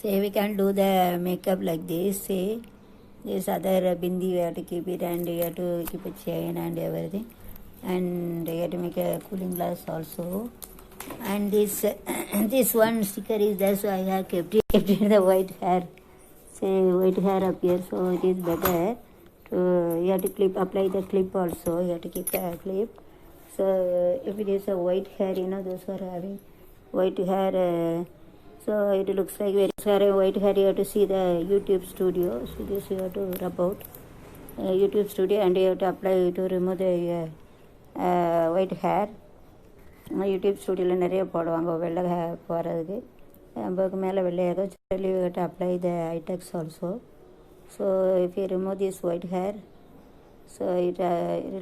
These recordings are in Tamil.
Say we can do the makeup like this. Say this other bindi we have to keep it, and we have to keep a chain and everything, and we have to make a cooling glass also. And this this one sticker is there, so I have kept it the white hair. Say white hair up here, so it is better. You have to apply the clip also. You have to keep the clip. So if it is a white hair, those who are having white hair. So it looks like very sorry white hair. You have to see the YouTube studio. So this you have to rub out YouTube studio, and you have to apply to remove the white hair. YouTube ஸ்டுடியோவில் நிறைய போடுவாங்க வெள்ளை போகிறதுக்கு நமக்கு மேலே வெள்ளையாக சொல்லி to apply the idex also. So if you remove this white hair, so it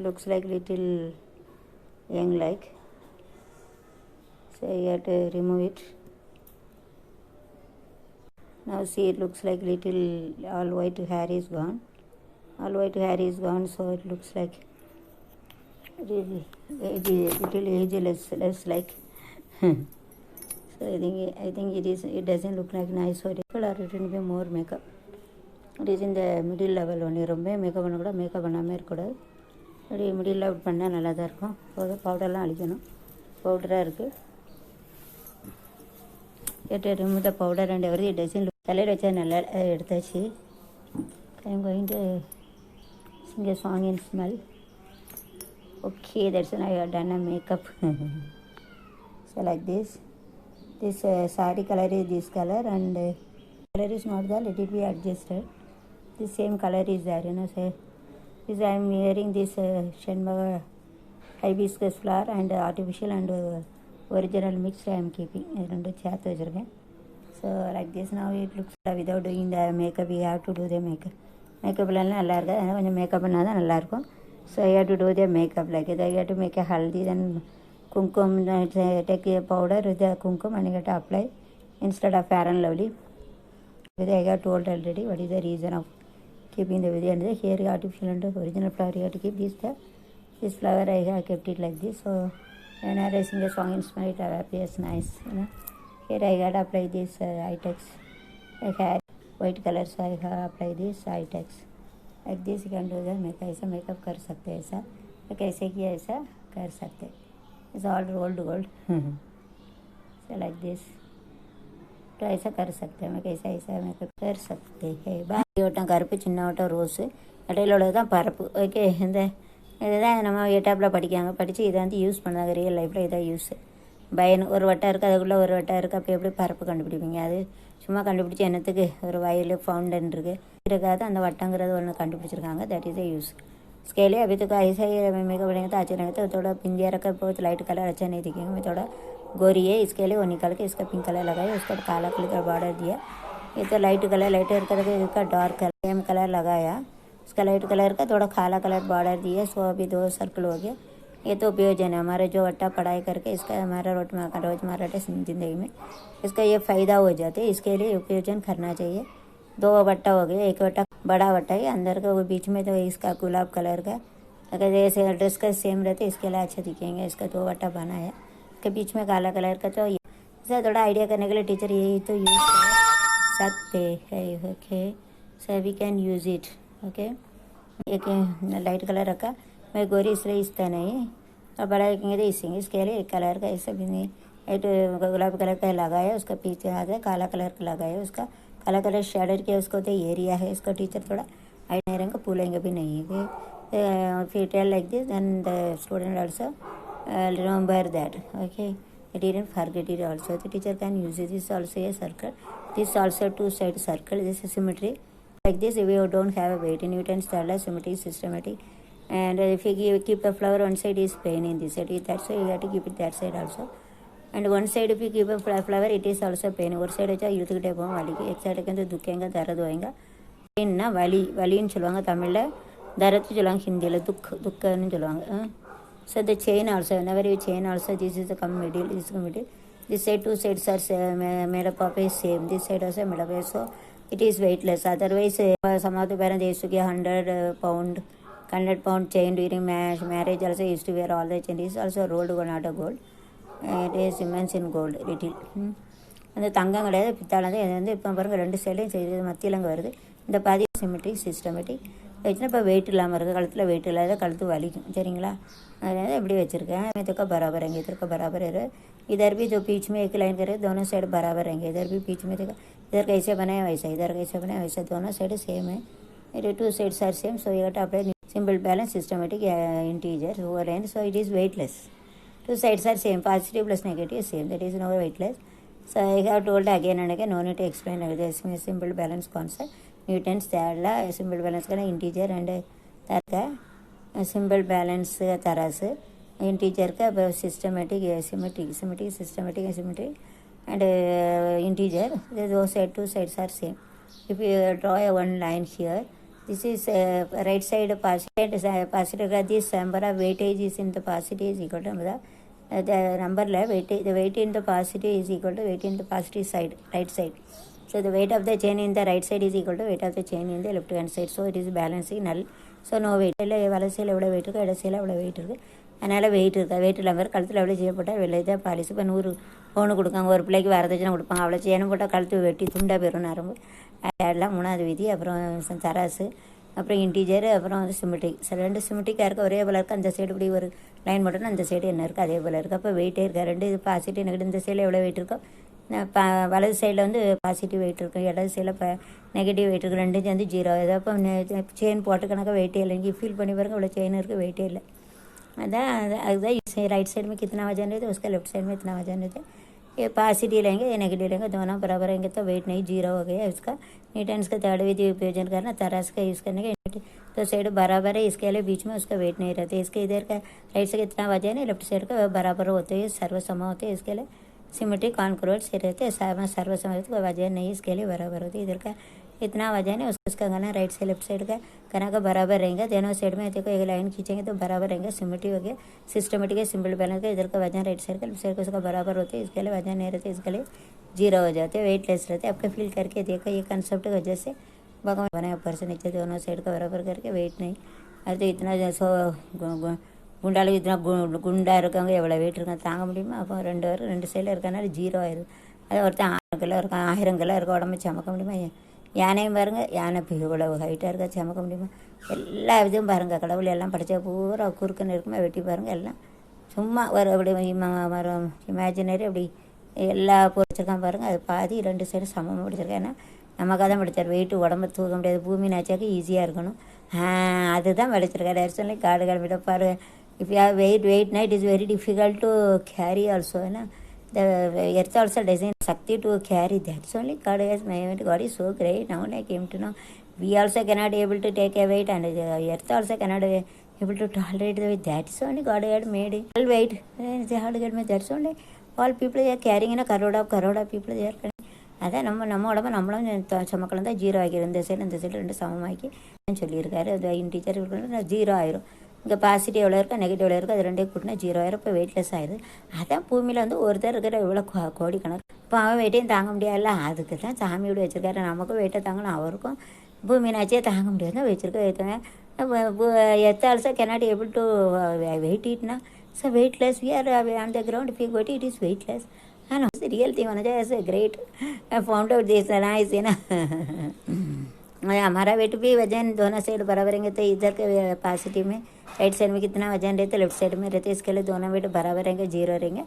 looks like little young like. So you have to remove it. Now see, it looks like little all white hair is gone. All white hair is gone, so it looks like really little ageless like. So I think it doesn't look like nice. So people are written to be more makeup. It is in the middle level only. ரொம்ப மேக்கப் பண்ணக்கூடாது, மேக்கப் பண்ணாமல் இருக்கக்கூடாது. அப்படி மிடில் லெவல் பண்ணால் நல்லா தான் இருக்கும். பவுடர்லாம் அழிக்கணும். பவுடராக இருக்குது. கேட்டு remove the powder and every dozen தலையில் வச்சா நல்லா எடுத்தாச்சு. I am going to sing a song in smell. Okay, that's when I have done a makeup. So like this saree color is this color, and color is not there, let it be adjusted. The same color is there, say this I am wearing this Shenbaga hibiscus flower and artificial and original mix I am keeping. rendu சேர்த்து வச்சிருக்கேன். So like this now it looks without doing the makeup we have to do the makeup. மேக்கப்லாம் நல்லா இருக்குது, அதனால் கொஞ்சம் மேக்கப் பண்ணால் தான் நல்லாயிருக்கும். So I have to do the makeup like that. I have to make a haldi, then kumkum, take a powder with the kumkum and I have to apply instead of Fair and Lovely. I have told already what is the reason of keeping the video, and the here artificial and original flower you have to keep this flower. I have kept it like this. So when I sing a song in smell, it appears nice. Here I got to apply this ITEX. I had white color, so I have apply this ITEX. Like this you can do the makeup. ऐसा मेकअप कर सकते हैं, ऐसा कैसे किया ऐसा कर सकते हैं. It's all rolled gold. So like this तो ऐसा कर सकते हैं. मैं कैसा ऐसा मेकअप कर सकते हैं. பாக்கி ஓட்டம் கருப்பு, சின்ன ஓட்டம் ரோஸு, இடையில உள்ளது தான் பரப்பு. ஓகே, இதுதான் நம்ம எட்டாப்பில் படித்து இதை வந்து யூஸ் பண்ணாங்க ரியல் லைஃப்பில். இதான் யூஸ். பயன் ஒரு வட்டம் இருக்குது, அதுக்குள்ளே ஒரு வட்டம் இருக்குது. அப்போ எப்படி பரப்பு கண்டுபிடிப்பீங்க? அது சும்மா கண்டுபிடிச்சி என்னத்துக்கு? ஒரு வயல் ஃபவுண்டன் இருக்குது, இருக்காது அந்த வட்டங்கிறது ஒன்று கண்டுபிடிச்சிருக்காங்க. That is A use. इसके लिए अभी तक ऐसा ही मेकअप बनेगा तो अच्छे रहेंगे. तो थोड़ा पिंजिया रखा, बहुत लाइट कलर अच्छा नहीं दिखेगा. मैं थोड़ा गोरी है, इसके लिए वो निकाल के इसका पिंक कलर लगाया, उसका काला कलर का बॉर्डर दिया. ये तो लाइट कलर करके इसका डार्क कलर सेम कलर लगाया. उसका लाइट कलर का थोड़ा काला कलर बॉर्डर दिया. सो अभी 2 सर्कल हो गया. ये तो उपयोजन है हमारे जो वट्टा पढ़ाई करके इसका हमारा रोजमर्रा ज़िंदगी में इसका ये फ़ायदा हो जाते है. इसके लिए उपयोजन करना चाहिए. 2 वट्टा हो गया, एक वट्टा बड़ा वट्टा है अंदर का, वो बीच में तो इसका गुलाब कलर का. अगर जैसे ड्रेस का सेम रहते इसके लिए अच्छा दिखेंगे. इसका 2 वट्टा बना है, इसके बीच में काला कलर का. तो इसका थोड़ा आइडिया करने के लिए टीचर यही तो यूज़ कर सकते हैं. Okay, so we can use it. Okay, एक लाइट कलर रखा, मैं गोरी इसलिए इसता नहीं और बड़ा तो इसेंगे. इसके लिए एक कलर का ऐसा भी नहीं, एक गुलाबी कलर का लगाया, उसका पीछे आता है काला कलर का लगाया, उसका काला कलर शेडर किया. उसको तो एरिया है, इसका टीचर थोड़ा आइडिया रहेंगे, पूलेंगे भी नहीं है. फिर tell like this and the student also remember that. Okay, it didn't forget it also. The teacher can use it. This is also a circle, this also 2-side circle. This is symmetry. Like this we don't have a weight. In Newton's third law, symmetry is systematic. And if you keep the flower one side is plain, in this side that's why you have to keep it that side also. And one side if you keep a flower it is also pain. ஒரு சைடு வச்சா இழுத்துக்கிட்டே போகும் வலிக்கு, எக் சைடுக்கு வந்து துக்கேங்க தரது வைங்க. பெயின்னா வலின்னு சொல்லுவாங்க தமிழில், தரத்து சொல்லுவாங்க ஹிந்தியில் துக்கன்னு சொல்லுவாங்க. So the chain also, whenever you chain also, this is the middle, this is the middle. This side 2 sides are made up of a same. This side also made up of, so it is weightless. Otherwise some of the parents used to get 100 pound chain during marriage. Also used to wear all the chain. It is also rolled gold, not a gold. It is immense in gold little. அந்த தங்கம் கிடையாது, பித்தாளம் தான். இது வந்து இப்போ பாருங்கள் 2 சைட்லையும் செய்து மத்தியில் அங்கே வருது. இந்த பாதி சிமெட்ரிக் சிஸ்டமேட்டிக் வச்சுன்னா இப்போ வெயிட் இல்லாமல் இருக்குது. கழுத்தில் வெயிட் இல்லாத கழுத்து வலிக்கும், சரிங்களா? அதனால் எப்படி वச்சிருக்கேன். मैं तो का बराबर रहेंगे, इधर का बराबर है, इधर भी जो बीच में एक लाइन करे दोनों साइड बराबर रहेंगे. इधर भी बीच में देखो, इधर कैसे बनाया वैसा, इधर कैसे बनाया वैसा, दोनों साइड सेम है. मेरे 2 sides are same, so you have to apply simple balance systematic integer over n, so it is weightless. 2 sides are same, positive plus negative same, that is no weightless. So I have told again and again, no need to explain this simple balance concept. Newton's third law, simple balance का integer and का simple balance तरास, integer का systematic systematic and integer, those 2 sides are same. If you draw a one line here, this is right side positive, this number of weightage is in the positive is equal to the number weightage, the weight in the positive is equal to weight in the positive side, right side. So the weight of the chain in the right side is equal to weight of the chain in the left hand side. So it is balancing null. So no weight. இல்லை வலை சைடில் எவ்வளோ வெயிட் இருக்குது, இட சைடில் எவ்வளோ வெயிட் இருக்குது. அதனால் வெயிட் இருக்கா, வெயிட் இல்லாமல் கழுத்தில் எவ்வளோ செய்யப்பட்டால் வெளியே தான் பாலிசி. இப்போ 100 பவுன் கொடுக்காங்க, ஒரு பிள்ளைக்கு வரதட்சணை கொடுப்பாங்க, அவ்வளோ செய்யணும் போட்டால் கழுத்து வெட்டி துண்டாக போயிடும் நரம்பு. அதெல்லாம் 3வது விதி. அப்புறம் தராசு, அப்புறம் இன்டீஜர், அப்புறம் வந்து சிமெட்ரிக். சில 2 சிமெட்ரிக்காக இருக்குது, ஒரே போல் இருக்குது. அந்த சைடு இப்படி ஒரு லைன் மட்டும், அந்த சைடு என்ன இருக்குது அதே போல் இருக்குது. அப்போ வெயிட்டே இருக்கா, 2 இது பாசிட்டிவ் நெகட்டிவ். இந்த சைடில் எவ்வளோ வெயிட் இருக்கோ, வலது சைடில் வந்து பாசிட்டிவ் வெயிட் இருக்கும், இடது சைடில் நெகட்டிவ் வெயிட் இருக்குது. 2 சேர்ந்து 0. ஏதோ இப்போ செயின் போட்டு கணக்காக வெயிட்டே இல்லை. இங்கே ஃபீல் பண்ணி பாருங்க, இவ்வளோ செயின் இருக்குது, வெயிட்டே இல்லை. அதுதான் राइट साइड में कितना वजन रहता है, उसका लेफ्ट साइड में इतना वजन रहता है. ये पॉजिटिव लेंगे या नेगेटिव लेंगे, दोनों बराबर रहेंगे तो वेट नहीं 0 हो गया. उसका न्यूटन्स का थर्ड विधि उपयोजन करना, तरास का यूज़ करने के तो साइड बराबर है, इसके लिए बीच में उसका वेट नहीं रहता. इसके इधर का राइट से कितना वजन है, लेफ्ट साइड का बराबर होते हैं, सर्वसम होते हैं. इसके लिए सिमेट्रिक कॉन्क्रोट से रहते हैं, सर्वसम वजन नहीं, इसके लिए बराबर होती है. इधर का इतना वजन है, उसका गाना राइट से लेफ्ट साइड का गाना का बराबर रहेंगे. दोनों साइड में देखो एक लाइन खींचेंगे तो बराबर रहेंगे. सिमेट्रिक हो गया, सिस्टमेटिक है, सिंपल बैलेंस का. इधर का वजन राइट साइड का लेफ्ट साइड का उसका बराबर होते हैं, इसके लिए वजन नहीं रहते, इसके लिए 0 हो जाते, वेटलेस रहते. आपका फील करके देखो, ये कंसेप्ट की वजह से भगवान बनाया ऊपर से नीचे दोनों साइड का बराबर करके वेट नहीं. अरे तो इतना जैसो குண்டாளுக்கு இத்தனை குண்டாக இருக்காங்க, எவ்வளோ வெயிட் இருக்காங்க தாங்க முடியுமா? அப்போ 2 சைடில் இருக்கனால 0 ஆயிடுது. அது ஒருத்தன் 1000 கிலோ இருக்கான், 1000 கிலோ இருக்க உடம்பு சமக்க முடியுமா? யானையும் பாருங்கள், யானை இவ்வளோ ஹைட்டாக இருக்கா, சமக்க முடியுமா? எல்லா இதுவும் பாருங்கள், கடவுள் எல்லாம் படித்தா பூரா குறுக்குன்னு இருக்குமா, வெட்டி பாருங்கள். எல்லாம் சும்மா ஒரு அப்படி இமேஜினரி அப்படி எல்லா பொறிச்சிருக்கான் பாருங்கள். அது பாதி 2 சைடும் சமமாக படிச்சிருக்கேன். ஏன்னா நமக்காக தான் படித்தார். வெயிட்டு உடம்பு தூக்க முடியாது, பூமி நாச்சாக்கு ஈஸியாக இருக்கணும், அதுதான் படிச்சிருக்காரு. அரசு காடு கிளம்பிட்ட பாரு. If you have weight night is very difficult to carry also, na. The earth also doesn't Shakti to carry that. So only God has made. God is so great. Now I came to know we also cannot able to take a weight, and the earth also cannot able to tolerate the weight. That's only God had made it. All weight, they had to get me. That's only all people they are carrying in a crowd of people they are carrying. அதான் நம்ம உடம்பு நம்மளும் சமக்கலாம் தான் 0 ஆகிடும். இந்த சைடு இந்த சைடு 2 சமமாக்கி சொல்லியிருக்காரு. அது இன்டீஜர் 0 ஆயிரும். இங்கே பாசிட்டிவ் எவ்வளோ இருக்கோ, நெகட்டிவ் எவ்வளோ இருக்கோ, அது 2 கூட்டினா 0 ஆயிரம். இப்போ வெயிட்லெஸ் ஆயிடுது. அதான் பூமியில் வந்து ஒருத்தர் இருக்கிற எவ்வளோ கோடிக்கணக்கு. இப்போ அவன் வெயிட்டையும் தாங்க முடியாதுல்ல, அதுக்கு தான் சாமி இப்படி வச்சுருக்காரு. நமக்கும் வெயிட்டை தாங்கணும், அவருக்கும் பூமினாச்சே தாங்க முடியாது வச்சுருக்க. Earth also cannot able to weight it na. So weightless, we are on the ground. If you go to it is weightless. No, it's the real thing. It's great. I found out this nice, you know. हमारा वेट भी वजन दोनों साइड बराबर रहेंगे, तो इधर के पॉजिटिव में राइट साइड में कितना वजन रहता है, लेफ्ट साइड में रहते, इसके लिए दोनों वेट बराबर रहेंगे, 0 रहेंगे.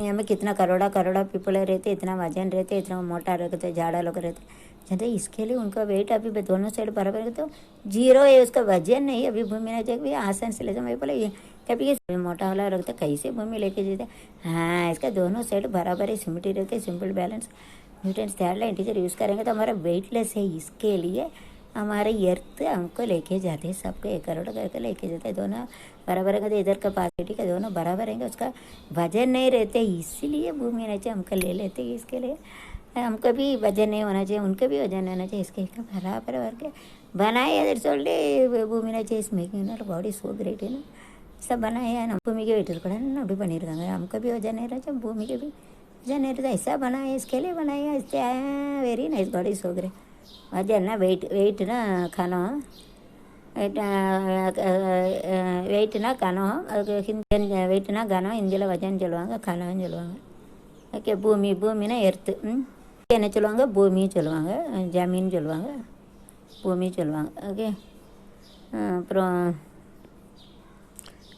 यहाँ में कितना करोड़ा पीपल रहते, इतना वजन रहते, इतना मोटा रहते, झाड़ा लोग रहते, जैसे इसके लिए उनका वेट अभी दोनों साइड बराबर है तो 0 है, उसका वजन नहीं. अभी भूमि ना चाहिए आसान से ले जाओ. मैं बोला ये कभी मोटा वाला रखता कैसे भूमि लेके जाते. हाँ, इसका दोनों साइड बराबर है, सिमेट्री रहते, simple balance. Newton's third law integer use करेंगे तो हमारा वेटलेस है. इसके लिए हमारे अर्थ हमको लेके जाते हैं, सबको 1 करोड़ करके लेके जाते हैं. दोनों बराबर रहेंगे तो इधर का पॉजिटिव का दोनों बराबर रहेंगे, उसका वजन नहीं रहते, इसीलिए भूमि नीचे हमको ले लेते हैं. इसके लिए हमको भी वजन नहीं होना चाहिए, उनका भी वजन होना चाहिए. इसके बराबर करके बनाए भूमि नीचे इस मेकिंग बॉडी सो ग्रेट है ना, सब बनाए है ना. भूमि के वेटर கூட அப்படி பண்ணியிருக்காங்க. हमको भी वजन नहीं रहता, भूमि के भी वजन नहीं रहता, ऐसा बनाए, इसके लिए बनाए. Very nice, body so great. वजन ना வெயிட்னா கனம், வெயிட்னா கனம், அதுக்கு வெயிட்னா கனம், இந்தியில் வஜன் சொல்லுவாங்க, கனம்னு சொல்லுவாங்க. ஓகே. பூமினா எர்த்து. என்ன சொல்லுவாங்க? பூமின்னு சொல்லுவாங்க, ஜமீன்னு சொல்லுவாங்க, பூமி சொல்லுவாங்க. ஓகே. அப்புறம்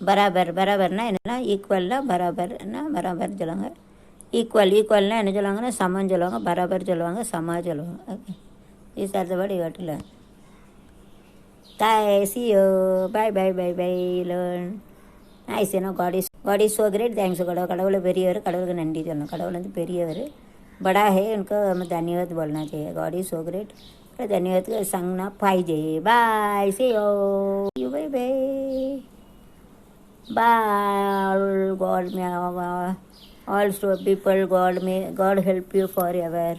பராபர்னால் என்னென்னா ஈக்குவல்னால் பராபர்னு சொல்லுவாங்க. ஈக்குவல்னால் என்ன சொல்லுவாங்கன்னா சமன்னு சொல்லுவாங்க, பராபர் சொல்லுவாங்க, சமா சொல்லுவாங்க. Okay. These are the word you have to learn. See you. Bye. Learn. Nice. God is so great. Thanks God. கடவுளை பெரியவர், கடவுளுக்கு நன்றி சொல்லணும். கடவுள் வந்து பெரியவர், बड़ा है, उनको हमें धन्यवाद बोलना चाहिए. God is so great. धन्यवाद संगना पाहिजे. Bye. See you. Bye. God may all people, God help you forever.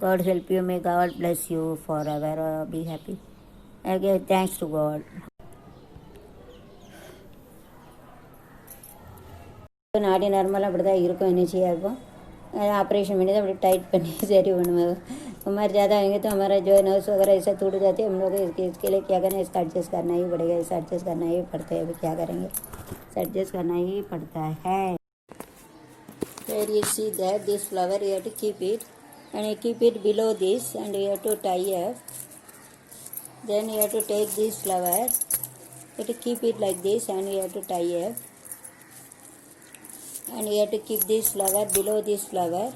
God help you. May God bless you forever. Be happy. Okay. Thanks to God. நாடி நார்மலாக அப்படி தான் இருக்கும், எனர்ஜியாக இருக்கும். ऑपरेशन பண்ணி தான் அப்படி டைட் பண்ணி சரி பண்ணுவாங்க. हमारे ज़्यादा आएंगे तो हमारा जो है नर्स वगैरह ऐसा टूट जाती है. हम लोग इसके लिए क्या करें, इसका एडजस्ट करना ही पड़ेगा. इसका एडजस्ट करना ही पड़ता है. अभी क्या करेंगे, एडजस्ट करना ही पड़ता है. Here you see that this flower you have to keep it, and you keep it below this, and you have to tie up. Then you have to take this flower, you have to keep it like this, and you have to tie up. And you have to keep this flower below this flower,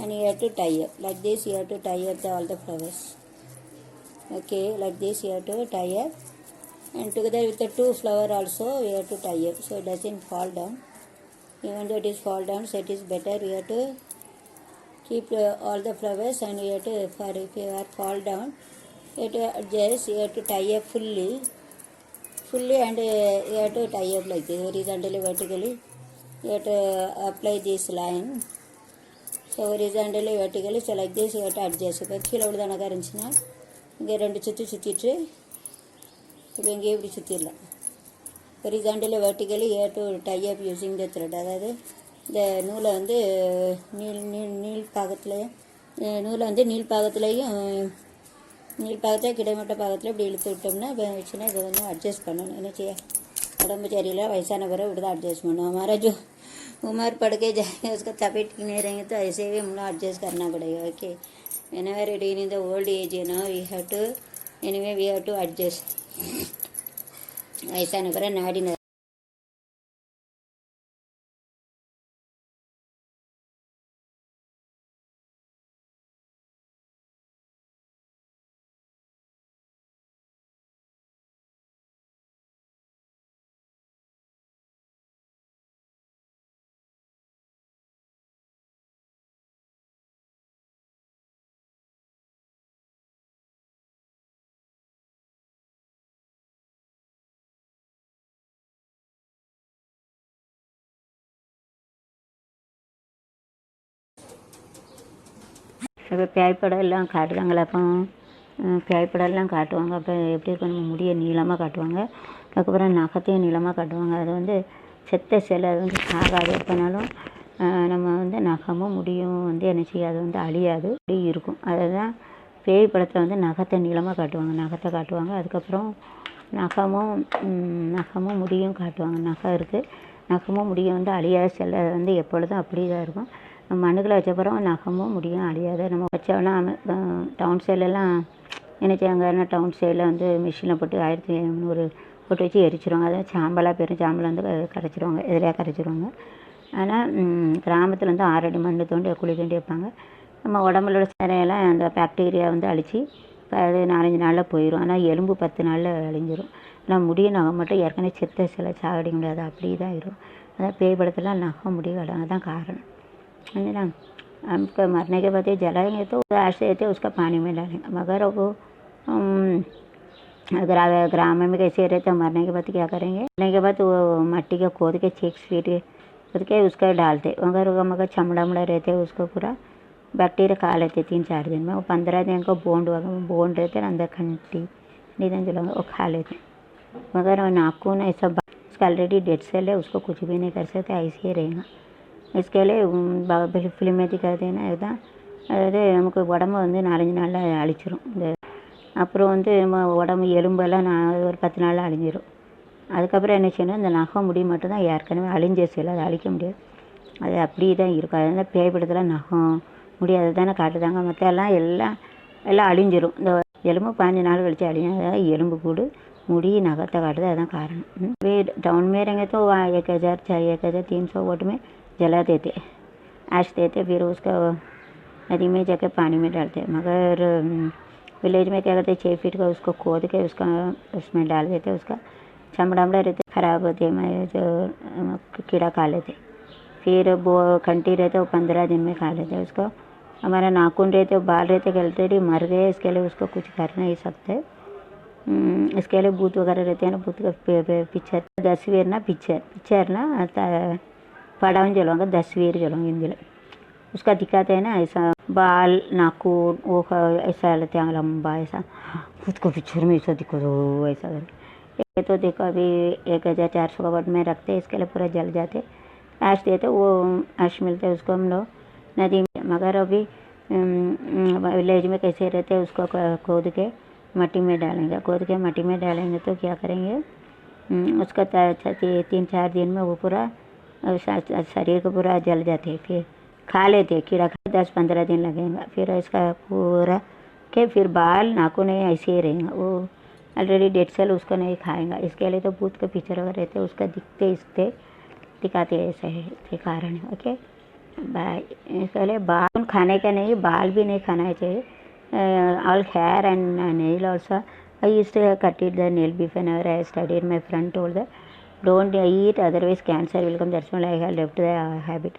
and you have to tie up like this. You have to tie up all the flowers. Okay, like this you have to tie up, and together with the two flower also you have to tie up, so it doesn't fall down. Even though it is fall down, so it is better. You have to keep all the flowers, and you have to, for if you are fall down, you have to adjust. You have to tie up fully, and you have to tie up like this, horizontally, vertically. You have to apply this line, so horizontally, vertically. So like this you have to adjust. இப்போ கீழே விழுதானக்கா இருந்துச்சுன்னா இங்கே ரெண்டு சுற்றிட்டு இப்போ இங்கே இப்படி சுற்றிடலாம். horizontally, vertically you have to tie up using the thread. அதாவது இந்த நூலை வந்து நீள் பாகத்தில் கிடைமட்ட பாகத்தில் இப்படி இழுத்து விட்டோம்னா வச்சுன்னா இதை வந்து அட்ஜஸ்ட் பண்ணணும். என்ன செய்ய, उड़म्ब चरीला वैसा न करो, उड़ता एडजस्टमेंट. हमारा जो उम्र पड़ के जाएगा उसका तबीयत ठीक नहीं रहेंगे तो ऐसे भी हम लोग एडजस्ट करना पड़ेगा. Okay. whenever it is in the old age, we have to, anyway we have to adjust. ऐसा न करो नाड़ी न. இப்போ பேய்ப்படம் எல்லாம் காட்டுறாங்களே, அப்போ பேய்ப்படம்லாம் காட்டுவாங்க. அப்போ எப்படி இருக்கும், நம்ம முடியை நீளமாக காட்டுவாங்க, அதுக்கப்புறம் நகத்தையும் நீளமாக காட்டுவாங்க. அது வந்து செத்த சிலை, அது வந்து சாகாது. எப்போனாலும் நம்ம வந்து நகமும் முடியும் வந்து என்ன செய்யாது, அது வந்து அழியாது, அப்படி இருக்கும். அதை தான் பேய் படத்தில் வந்து நகத்தை நீளமாக காட்டுவாங்க. அதுக்கப்புறம் நகமும் முடியும் காட்டுவாங்க. நகம் இருக்குது, நகமும் முடியும் வந்து அழியாத சிலை, அது வந்து எப்பொழுதும் அப்படி தான் இருக்கும். மண்ணுக்குள்ளே வச்சப்பறம் நகமும் முடியும் அழியாது. நம்ம வச்சோன்னா டவுன் சைட்லலாம் என்ன செய்வாங்கன்னா, டவுன் சைடில் வந்து மிஷினில் போட்டு 1300 போட்டு வச்சு எரிச்சிருவாங்க. அதை சாம்பலாக சாம்பலை வந்து கரைச்சிருவாங்க, எதிரியாக கரைச்சிருவாங்க. ஆனால் கிராமத்தில் வந்து 6 அடி மண் தோண்டி குழி தோண்டி வைப்பாங்க. நம்ம உடம்புல உள்ள சிறையெல்லாம் அந்த பாக்டீரியா வந்து அழித்து அது 4-5 நாளில் போயிடும். ஆனால் எலும்பு 10 நாளில் அழிஞ்சிரும். ஆனால் முடிய நகம் மட்டும் ஏற்கனவே செத்த சிலை சாகடிக்க முடியாது, அப்படி தான் இருக்கும். அதான் பேய் படத்தில் நகம் முடிய அதுதான் காரணம். ना हमको मरने के बाद ये जलाएंगे तो ऐसे रहते उसका पानी में डालेंगे. मगर वो ग्राम में कैसे रहते, मरने के बाद क्या करेंगे, मरने के बाद वो मट्टी के खोद के 6 फीट खोद के उसका डालते. मगर चमड़ा रहते उसको पूरा बैक्टीरिया खा लेते 3-4 दिन में. वो 15 दिन को बोन रहते ना अंदर खंटी निधन जलाएंगे, वो खा लेते. मगर नाखून ऐसा उसका ऑलरेडी डेड सेल है, उसको कुछ भी नहीं कर सकते, ऐसे ही रहेगा. इसके लिए ஃபிலிம் ஏற்றிக்காதுன்னா இதுதான். அதாவது நமக்கு உடம்பு வந்து 4-5 நாளில் அழிச்சிரும். இந்த அப்புறம் வந்து நம்ம உடம்பு எலும்பெல்லாம் ஒரு 10 நாளில் அழிஞ்சிரும். அதுக்கப்புறம் என்ன செய்யணும், இந்த நகம் முடி மட்டும்தான் ஏற்கனவே அழிஞ்ச சில, அதை அழிக்க முடியாது. அது அப்படி தான் இருக்கும். அது வந்து பேய் படத்தில் நகம் முடி அதை தானே காட்டுதாங்க. மற்ற எல்லாம் அழிஞ்சிரும். இந்த எலும்பு 15 நாள் கழிச்சு அழியும். அதாவது எலும்பு கூடு मुड़ी नगता काटता है कारण वे टाउन में रहेंगे तो वहाँ 1000 चाहिए 1300 वोट में जला देते ऐश देते फिर उसका नदी में जाकर पानी में डालते। मगर विलेज में क्या करते 6 फीट का उसको खोद के उसका उसमें डाल देते। उसका चमड़ा रहते ख़राब होते जो कीड़ा खा लेते। फिर वो खंटी रहते वो 15 दिन में खा लेते उसको। हमारा नाखून रहते बाल रहते ऑलरेडी मर गए, इसके लिए उसको कुछ कर नहीं सकते। इसके लिए भूत वगैरह रहते हैं ना, भूत का पिक्चर तस्वीर ना पिक्चर ना पड़ावन जलवाएंगे, तस्वीर जलवाएंगे हिंदी में उसका दिखाते हैं ना। ऐसा बाल नाखून वो ऐसा लेते हैं लंबा ऐसा, खुद को पिक्चर में ऐसा दिखो तो ऐसा ये तो देखो अभी 1400 का वोट में रखते हैं, इसके लिए पूरा जल जाते। ऐश देते वो ऐश मिलते उसको हम लोग नदी में। मगर अभी विलेज में कैसे रहते हैं उसको खोद के मट्टी में डालेंगे। खोद के मट्टी में डालेंगे तो क्या करेंगे उसका 3-4 दिन में वो पूरा शरीर को पूरा जल जाते। फिर खा लेते कीड़ा 10-15 दिन लगेगा। फिर इसका पूरा के फिर बाल नाखून नहीं ऐसे ही रहेंगे, वो ऑलरेडी डेड सेल उसको नहीं खाएंगा। इसके लिए तो भूत का पिक्चर वगैरह रहते उसका दिखाते ऐसा है कारण। Okay bye. इसके लिए बाल खाने का नहीं, बाल भी नहीं खाना चाहिए। all hair and nail also. I used to cut it the nail before whenever I studied. My friend told that don't eat otherwise cancer will come. That's why I have left the habit.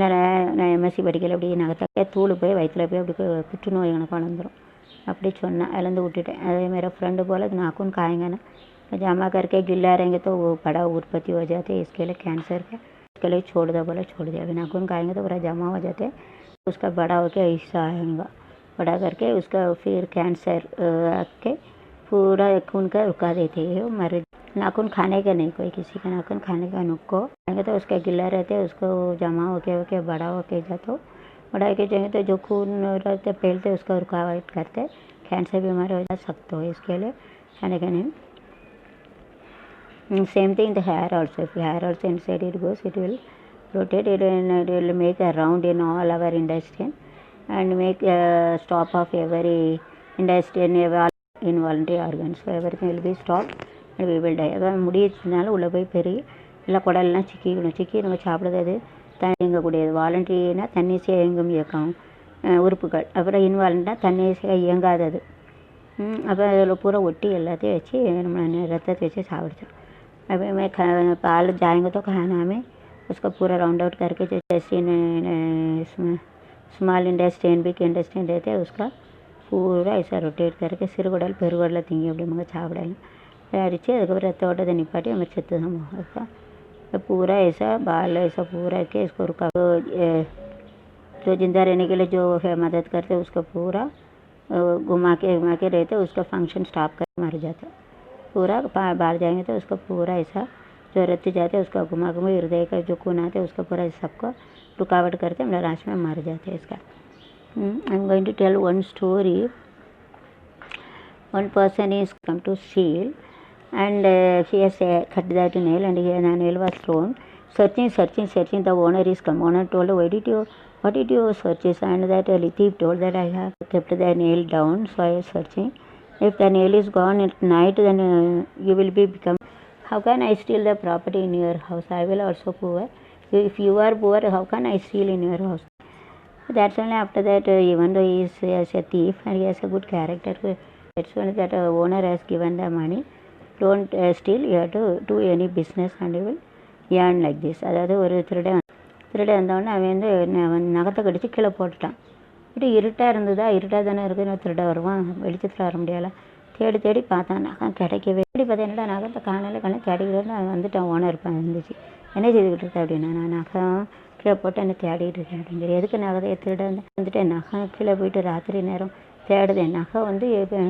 நான் எம்எஸ்சி படிக்கல அப்படி நகத்தை தூள் போய் வயிற்றில் போய் அப்படி புற்றுநோய் எனக்கு வளர்ந்துடும் அப்படி சொன்னேன்। அதுலேருந்து விட்டுட்டேன்। அதே मेरा फ्रेंड बोला नाखून खाएंगे ना जमा करके गिला रहेंगे तो वो बड़ा उत्पत्ति हो जाते है, इसके लिए कैंसर का इसके लिए छोड़ दो बोला, छोड़ दिया। अभी नाखून खाएंगे तो पूरा जमा हो जाते उसका बड़ा होकर हिस्सा आएगा, बड़ा करके उसका फिर कैंसर के पूरा खून का रुका देते हैं। मर नाखून खाने का नहीं, कोई किसी का नाखून खाने का नुक्को खाएंगे तो उसका गिला रहते उसको जमा होके बड़ा होके जाते बड़ा होके जाएंगे तो जो खून रहते फैलते उसका रुकावट करते कैंसर बीमार हो जा सकते हो। इसके लिए खाने का नहीं। Same thing the hair also, if hair also inside it goes it will rotate it and it will make a round in all our intestine and make a stop of every intestine involuntary organs, so everything will be stopped and we will die. அதான் முடியனால உள்ளே போய் பெருகி எல்லாம் குடல்லாம் சிக்கி நம்ம சாப்பிடுறது அது இயங்கக்கூடியது. வாலண்டரினா தன்னிச்சையாக இயங்கும் இயக்கம் உறுப்புகள். அப்புறம் இன்வாலண்டா தன்னிச்சையாக இயங்காதது. அப்போ அதில் பூரா ஒட்டி எல்லாத்தையும் வச்சு நம்ம रत्ते वैसे सावड़ते। अभी मैं पाल जाएंगे तो खाना में उसको पूरा राउंड आउट करके जो intestine small intestine big intestine रहते हैं उसका पूरा ऐसा रोटेट करके सिरुगुडल पेरुगुडल तिंगी அப்படி मगर சாப்பிடலாம் அடித்து அதுக்கப்புறம் रत्ते निपाटी हमें छत्त उसका पूरा ऐसा बाल ऐसा पूरा के इसको रुका जो जिंदा रहने के लिए जो है मदद करते उसको पूरा घुमा के रहते उसका फंक्शन स्टॉप कर मर जाता। पूरा बाहर जाएंगे तो उसका पूरा ऐसा जो रत्ती जाते उसका घुमा हृदय का जो खून आते उसका पूरा सबको रुकावट करते हम लास्ट में मर जाते हैं। इसका I am going to tell one story. One person is come to steal and he has cut that nail and the nail was thrown. Searching. The owner is come. Owner told, what did you search? And that thief told that I have kept the nail down, so I was searching. If the nail is gone at night, then you will become. How can I steal the property in your house? I will also poor. If you are poor, how can I steal in your house? That's only after that, even though he is a thief and he has a good character, that's only that owner has given the money. Don't steal, you have to do any business and you will earn like this. அதாவது ஒரு திருட வந்தவொடனே அவன் நகத்தை கடிச்சு கீழே போட்டுட்டான். இப்படி இருட்டாக தானே இருக்குது, நான் திருட வருவான், வெளிச்சத்தில் வர முடியலை. தேடி பார்த்தான், நகம் கிடைக்கவே. பார்த்தா என்னடா நகத்தை காணலை தேடிக்கிட்டு வந்துட்டான். ஓனர் இருப்பான் இருந்துச்சு. என்ன செய்துக்கிட்டு இருக்க அப்படின்னா, நான் நகம் கீழே போட்டு என்ன தேடிக்கிட்டு இருக்கேன் அப்படின்னு சொல்லி. எதுக்கு நகத்தை திருட வந்துட்டேன், நகம் கீழே போயிட்டு ராத்திரி நேரம் தேடுதேன். நகை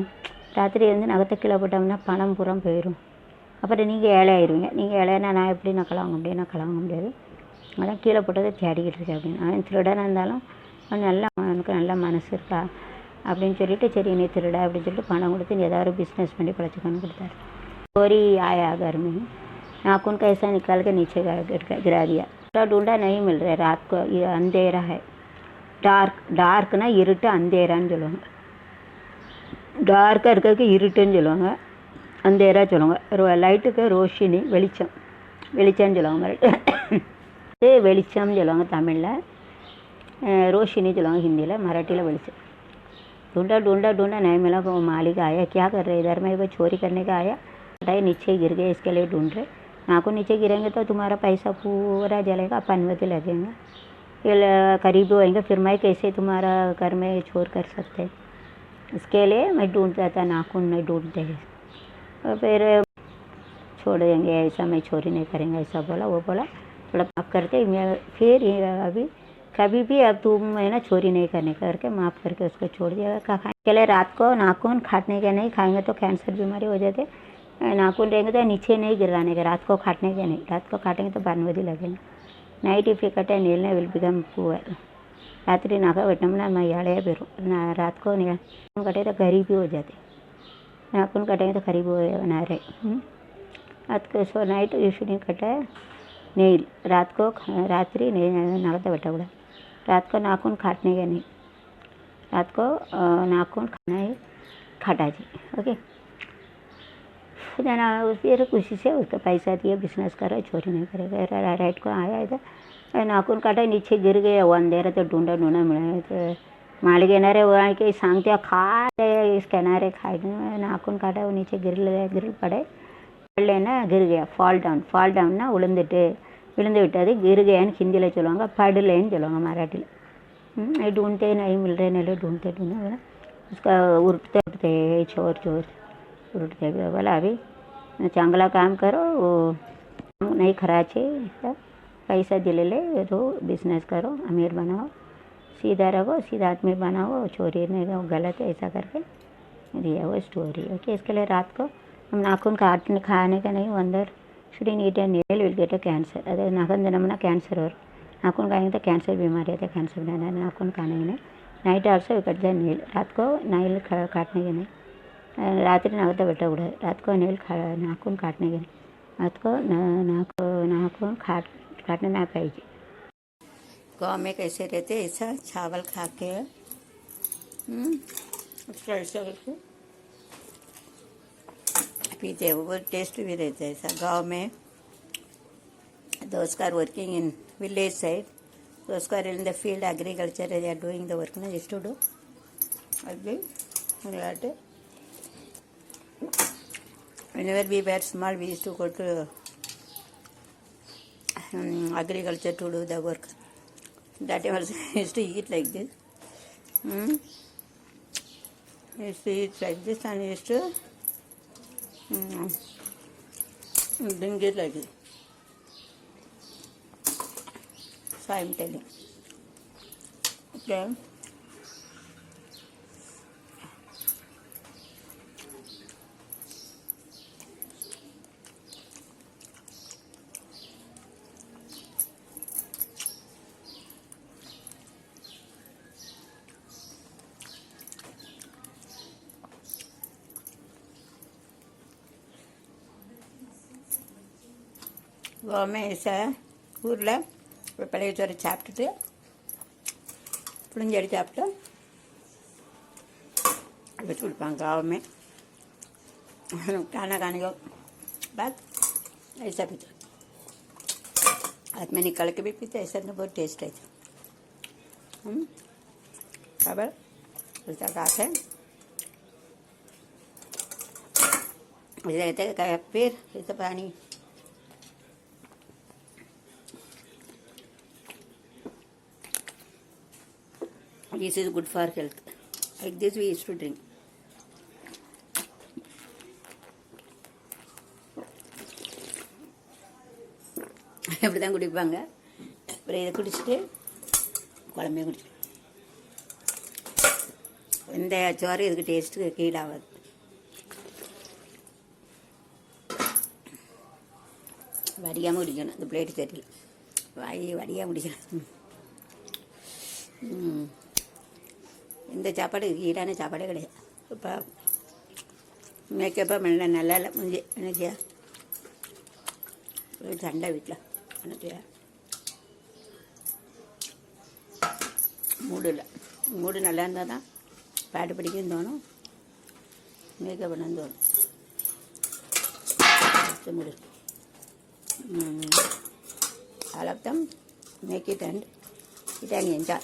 ராத்திரி நகத்தை கீழே போட்டோம்னா பணம் பூரா போயிடும். அப்புறம் நீங்கள் ஏழை ஆயிடுவீங்க. நீங்கள் ஏழைனா நான் எப்படி நக்கலை வாங்க முடியும்? நக்கலை வாங்க முடியாது. அதான் கீழே போட்டதை தேடிக்கிட்டு இருக்கேன் அப்படின்னு. அவன் திருடனாக இருந்தாலும் அவனுக்கு நல்ல மனசு இருக்கா அப்படின்னு சொல்லிட்டு சரி நீ திருட அப்படின்னு சொல்லிட்டு பணம் கொடுத்து நீ ஏதாவது பிஸ்னஸ் பண்ணி பிழைச்சிக்கணும்னு கொடுத்தாரு। चोरी आया घर में, नाखून का ऐसा निकाल के नीचे गिरा दिया। ढूंढा नहीं मिल रहा है रात को, ये अंधेरा है। டார்க்னா இருட்டு, அந்தேரான்னு சொல்லுவாங்க. டார்க்காக இருக்கிறதுக்கு இருட்டுன்னு சொல்லுவாங்க, அந்தேரா சொல்லுவாங்க. லைட்டுக்கு ரோஷினி, வெளிச்சம், வெளிச்சம்னு சொல்லுவாங்க. வெளிச்சம்னு சொல்லுவாங்க தமிழில், रोशनी चलाऊँ हिंदी ला, मराठी ला வெளிச்சம். ढूंढा ढूंढा ढूंढा नहीं मिला। वो मालिक आया, क्या कर रहे इधर में, वो चोरी करने का आया, हटाए नीचे गिर गए, इसके लिए ढूंढ रहे। नाखून नीचे गिरेंगे तो तुम्हारा पैसा पूरा जलेगा, आप अनुमति लगेंगे, फिर करीब होएंगे, फिर मैं कैसे तुम्हारा घर में चोर कर सकते, इसके लिए मैं ढूंढता था, नाखून नहीं ढूंढते हैं। और फिर छोड़ देंगे, ऐसा मैं चोरी नहीं करेंगे, ऐसा बोला। वो बोला थोड़ा माफ़ करके, मैं फिर अभी कभी भी अब तुम है ना चोरी नहीं करने करके माफ़ करके उसको छोड़ दिया। खाने के लिए रात को नाखून काटने के नहीं, खाएंगे तो कैंसर बीमारी हो जाते। नाखून रहेंगे तो नीचे नहीं गिराने के, रात को काटने के नहीं, रात को काटेंगे तो बानवदी लगेंगे। Night if you cut a nail will become poor. रात्रि नाका పెట్టినప్పుడు मैं याड़े पेरू ना, रात को नाखून कटे तो गरीबी हो जाते, नाखून कटेंगे तो गरीब ना रहे। रात को सो night you should cut a नील, रात को रात्रि नगता बैठा, रात को नाखून काटने के नहीं, रात को नाखून खाना ही काटा जी। ओके, देना फिर खुशी से उसका पैसा दिया, बिजनेस करो, चोरी नहीं करेगा। राइट को आया इधर, नाखून काटा, नीचे गिर गया, वो अंधेरा तो ढूंढा ढूंढा मिला। तो मालिक किनारे वहाँ के सांगते खा इस किनारे खाए, नाखून काटा, वो नीचे गिर पड़े, लेना गिर गया, ஃபால் டவுன்னா விழுந்து விட்டது, गिर गयाன்னு ஹிந்தியில் சொல்லுவாங்க, படலேன்னு சொல்லுவாங்க மராட்டியில்। ढूंढते नहीं मिल रहे, नहीं ढूंढते उसका उठते चोर उठते। बोला अभी चांगला काम करो, नहीं खराचे, पैसा दिले तो बिजनेस करो, अमीर बनाओ, सीधा रहो, सीधा आदमी बनाओ, चोरी नहीं गलत है, ऐसा करके दिया वो स्टोरी। ओके, इसके लिए रात को हम नाखून काटने खाने का नहीं, अंदर shouldn't eat and nail will get a cancer. अरे नाखून दिनमना कैंसर और नाखून खाएंगे तो कैंसर बीमारी है, कैंसर बनाना, नाखून खाने के नहीं। नाइट आल्सो कट जाए नील, रात को नील काटने के नहीं, रात्रि नगता बैठा उड़ा, रात को नील नाखून काटने के नहीं, रात को नाखून काटने ना पाइए। गाँव में कैसे रहते ऐसा चावल खा के, उसका ऐसा करके पीते, वो टेस्ट भी रहता है ऐसा। गाँव में those are working in village side, those are in the field agriculture, they are doing the work na, used to do again that. Whenever we were small, we used to go to agriculture to do the work. That time also used to eat like this, used to eat like this, and used to drink it like this. So I am telling. Okay. गाँव में ऐसा है, ऊर्ला पड़े चोर चापटे पुलिंजड़ी चापट बिल्कुल गाँव में खाना खाने के बाद ऐसा पीते, हाथ में निकाल के भी पीते, ऐसा तो बहुत टेस्ट है। खबर ऐसा खाते हैं, ऐसा फिर ऐसा पानी this is good for health. Like this we used to drink. இப்படி தான் குடிப்பாங்க. அப்புறம் இதை குடிச்சிட்டு குழம்பே குடிச்சு, இந்த சோறு இதுக்கு டேஸ்ட்டு கீழாகாது. வடியாமல் குடிக்கணும், இந்த பிளேட்டு சரியில்லை, வடியாக குடிக்கணும். இந்த சாப்பாடு ஈடான சாப்பாடே கிடையாது. இப்போ மேக்கப்போ நல்லா இல்லை முடிஞ்சு எனக்கியா சண்டை வீட்டில் எனக்கியா மூடு இல்லை. மூடு நல்லா இருந்தால் தான் பாட்டு பிடிக்குன்னு தோணும், மேக்கப் பண்ணு தோணும். மூடு. All of them make it and eat and enjoy.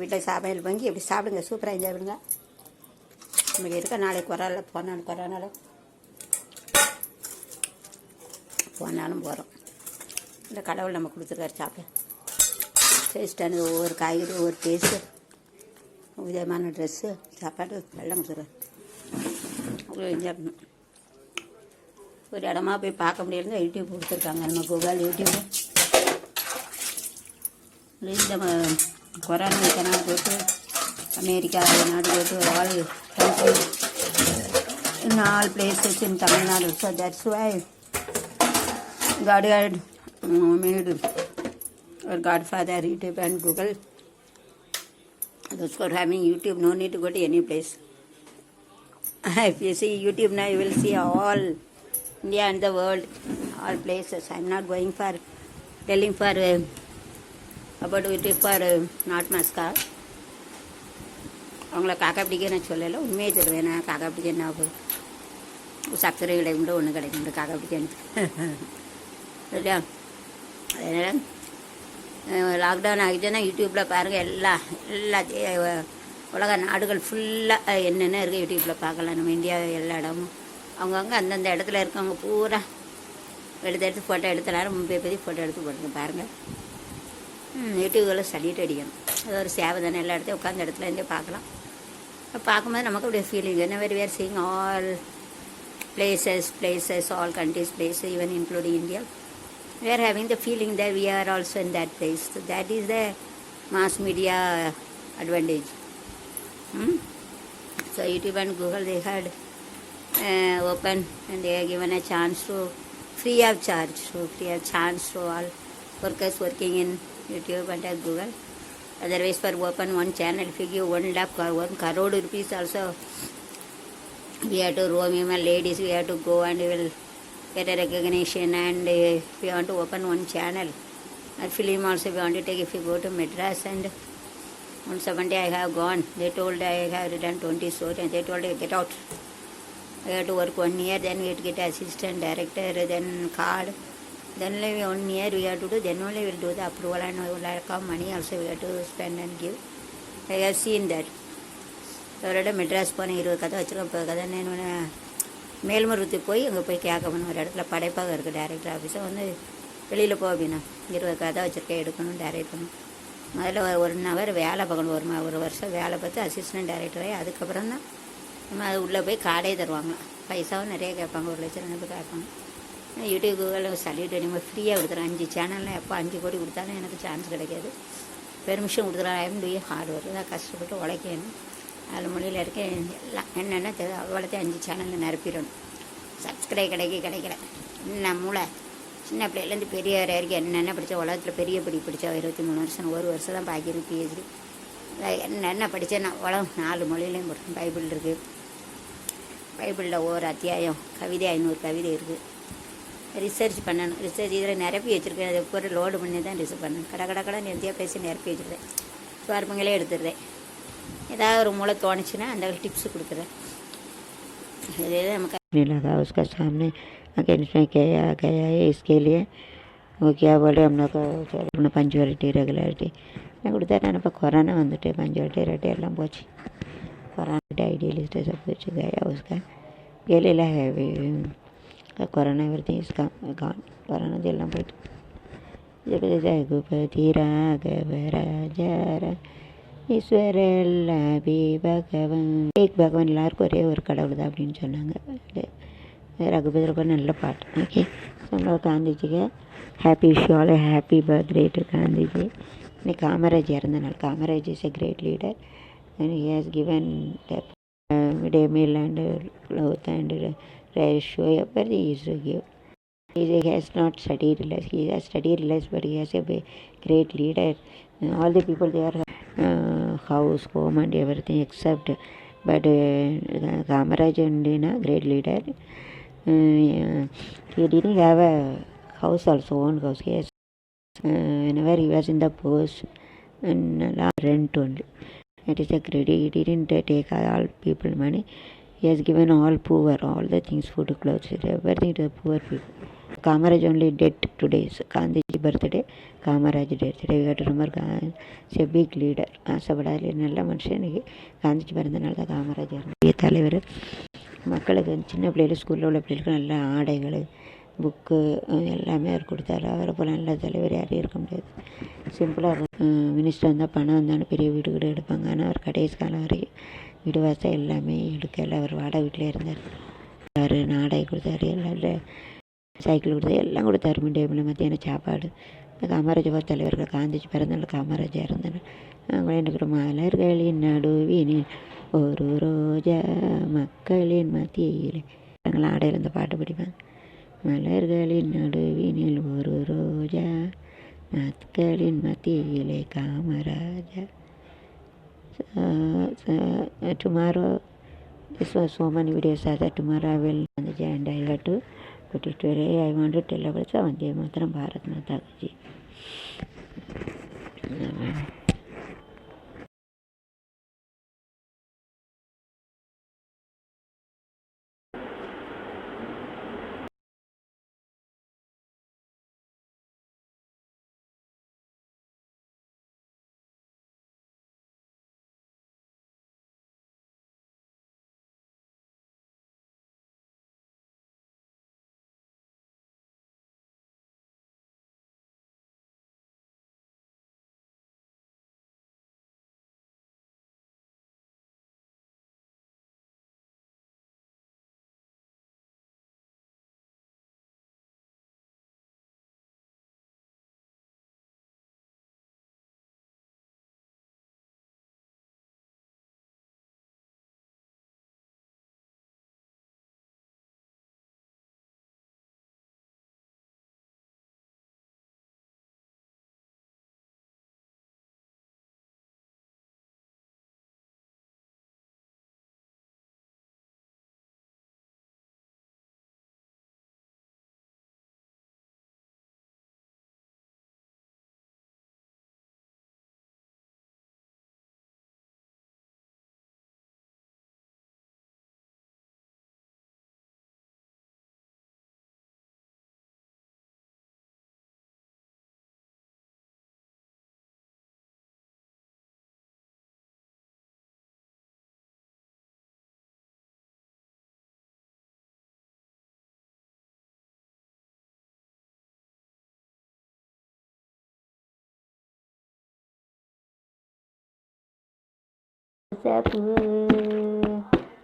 வீட்டில் சமையல் வாங்கி எப்படி சாப்பிடுங்க, சூப்பராக என்ஜாய் பண்ணுங்க. நமக்கு இருக்க நாளைக்கு வரால, போனாலும் போகிறோம். இந்த கடவுள் நம்ம கொடுத்துருக்காரு சாப்பிட. டேஸ்டானது ஒவ்வொரு காய்கறி, ஒவ்வொரு டேஸ்ட்டு, விதமான ட்ரெஸ்ஸு, சாப்பாடு எல்லாம் கொடுத்துருக்காரு. அவ்வளோ என்ஜாய் பண்ணணும். ஒரு இடமா போய் பார்க்க முடியாது, யூடியூப் கொடுத்துருக்காங்க. நம்ம கூகுள் யூடியூப் இந்த கொரோனா கனாடு போட்டு அமெரிக்கா நாடு போட்டு all country in all places in Tamil Nadu. So that's why God had made our Godfather YouTube and Google. Those who are having YouTube, no need to go to any place. If you see YouTube now, you will see all India and the world, all places. I am not going for telling for about YouTube for not mascot. அவங்கள காக்கா பிடிக்க நான் சொல்லலை, உண்மையை சொல்லுவேன். நான் காக்கா பிடிக்க என்ன ஆகும், சர்க்கரை கிடைக்கும் ஒன்று கிடைக்கும் காக்கா பிடிக்கன்னு இல்லையா. அதனால் லாக்டவுன் ஆகிடுச்சுன்னா யூடியூப்பில் பாருங்கள். எல்லாத்தையும் உலக நாடுகள் ஃபுல்லாக என்னென்ன இருக்குது யூடியூப்பில் பார்க்கலாம். நம்ம இந்தியா எல்லா இடமும் அவங்கவுங்க அந்தந்த இடத்துல இருக்கவங்க பூரா எடுத்து ஃபோட்டோ எடுத்து எல்லாரும் மும்பை பற்றி ஃபோட்டோ எடுத்து போட்டுங்க பாருங்கள். யூடியூப்பில் சல்யூட் அடிக்கணும். அது ஒரு சேவை தானே. எல்லா இடத்தையும் உட்காந்த இடத்துலேருந்தே பார்க்கலாம். பார்க்கும்போது நமக்கு அப்படியே ஃபீலிங் என்ன very where seeing all places, all countries, places, even including India. We are having the feeling that we are also in that place. So that is the mass media advantage. So YouTube and Google, they had open and they are given a chance to free of charge, so free of chance to all workers working in YouTube and Google. Otherwise, for open one channel, if you give 1 lakh or 1 crore rupees also, we have to roam, even ladies, we have to go and we will get a recognition. And if we want to open one channel, a film also we want to take. If you go to Madras, and once one day I have gone, they told I have written 20 stories, and they told I get out. I have to work 1 year, then we have to get assistant director, then card, then only 1 year we have to do, then only we will do the approval, and we will have money also we have to spend and give. I have seen that. அவரோட மெட்ராஸ் போன 20 கதை வச்சுருக்கோம். இப்போ கதை என்ன, மேல்மருவத்துக்கு போய் அங்கே போய் கேட்கணும். ஒரு இடத்துல படைப்பாக இருக்குது டேரக்டர் ஆஃபீஸை வந்து வெளியில் போ அப்படின்னா 20 கதை வச்சுருக்கேன், எடுக்கணும், டைரக்ட் பண்ணணும். முதல்ல 1 ஹவர் வேலை பார்க்கணும். ஒரு வருஷம் வேலை பார்த்து அசிஸ்டன்ட் டைரக்டராகி அதுக்கப்புறம் தான் நம்ம அது உள்ளே போய் கார்டே தருவாங்களாம். பைசாவும் நிறைய கேட்பாங்க, 1 லட்சம் ரெண்டு கேட்பாங்க. யூடியூப் கூகுளில் சல்யூட் நம்ம ஃப்ரீயாக கொடுத்துறேன். 5 சேனலில் எப்போ 5 கோடி கொடுத்தாலும் எனக்கு சான்ஸ் கிடைக்காது. பெர்மிஷன் கொடுத்துறேன். ஐஎம் டூ ஹார்ட் ஒர்க் தான், கஷ்டப்பட்டு உழைக்கணும். 4 மொழியில் இருக்க எல்லாம் என்னென்ன அவ்வளோத்தையும் 5 சேனலில் நிரப்பிடணும். சப்ஸ்கிரைப் கிடைக்கல. என்ன மூளை சின்ன பிள்ளைலேருந்து பெரிய வரைக்கும் என்னென்ன படித்தா உலகத்தில் பெரிய படித்தா 23 வருஷம், 1 வருஷம் தான் பாக்கியிருக்கு பிஹெச்டி. என்னென்ன படித்தேன்னா உலகம் 4 மொழியிலையும் படித்தேன். பைபிள் இருக்குது, பைபிளில் ஒவ்வொரு அத்தியாயம் கவிதை 500 கவிதை இருக்குது. ரிசர்ச் பண்ணணும். ரிசர்ச் இதில் நிரப்பி வச்சுருக்கேன். அதை ஒரு லோடு பண்ணி தான் ரிசர்ச் பண்ணணும். கடை நிறுத்தியாக பேசி நிரப்பி வச்சுருக்கேன். சுவார்பங்களே எடுத்துடுறேன். ஏதாவது ஒரு மூளை தோணுச்சுன்னா அந்த टिप्स கொடுக்குறேன். இதே நமக்கு लगा उसका सामने अगेंस्ट में क्या गया है. इसके लिए वो क्या बोले हम लोग अपना पंचुअलिटी रेगुलरिटी நான் கொடுத்தா. நான் இப்போ கொரோனா வந்துட்டு पंचुअलिटी रेगुलरिटी எல்லாம் போச்சு. கொரோனா आइडियलिस्ट सब कुछ गया उसका. ये ले है கொரோனா एवरीथिंग इसका गॉन. கொரோனா எல்லாம் போயிட்டு ஜெகஜகுபதி ராகவராஜர ஈஸ்வர எல்லாபி பகவன் ஏக் பகவான் எல்லாருக்கும் ஒரே ஒரு கடவுள் தான் அப்படின்னு சொன்னாங்க. ரகுபதிரப்ப நல்ல பாட்டு. ஓகே, நம்ம காந்திஜிக்கு happy Vishal happy birthday to Gandhiji. இன்னைக்கு காமராஜ் இறந்தனால. Kamaraj is a great leader and he has given midday meal and cloth and show everything he is to give. He has not studied less. He has studied less, but he has a great leader. All the people there house, home and everything except, but Kamaraj and great leader. He didn't have a house also, own house. He has whenever he was in the post, and rent only. It is a credit. He didn't take all people money. He has given all poor, all the things, food, clothes, everything to the poor people. Kamaraj only dead today. So Gandhiji birthday, Kamaraj dead today. We got to remember he's a big leader. ஆசைப்படாத நல்ல மனுஷனுக்கு காந்திஜி பிறந்தனால தான் காமராஜ் பெரிய தலைவர். மக்களுக்கு சின்ன பிள்ளைகள் ஸ்கூலில் உள்ள பிள்ளைகளுக்கு நல்ல ஆடைகள், புக்கு எல்லாமே அவர் கொடுத்தாரு. அவரை போல் நல்ல தலைவர் யாரையும் இருக்க முடியாது. சிம்பிளாக மினிஸ்டர் வந்தால் பணம் வந்தாலும் பெரிய வீடு கூட எடுப்பாங்க. ஆனால் அவர் கடைசி காலம் வரைக்கும் வீடு வாசல் எல்லாமே எடுக்கல. அவர் வாடகை வீட்டிலே இருந்தார். அவர் நாடகை கொடுத்தாரு, எல்லாம் சைக்கிள் கொடுத்தாரு, எல்லாம் கொடுத்தாரு. மிட் டே மீல், மத்தியானம் சாப்பாடு. காமராஜ் தலைவர்கள் காந்திஜி பிறந்தநாள் காமராஜா இருந்தனர். அவங்க எனக்கு மலர்களின் நடுவினில் ஒரு ரோஜா மக்களின் மத்தியிலே நாங்களாம் ஆடையில் இந்த பாட்டு படிப்பாங்க. மலர்களின் நடுவினில் ஒரு ரோஜா மக்களின் மத்தியிலே Kamaraja. Tomorrow, this was so many videos that tomorrow I will and I have to put it today. I want to tell about Vande Mataram, Bharat Mata Ki.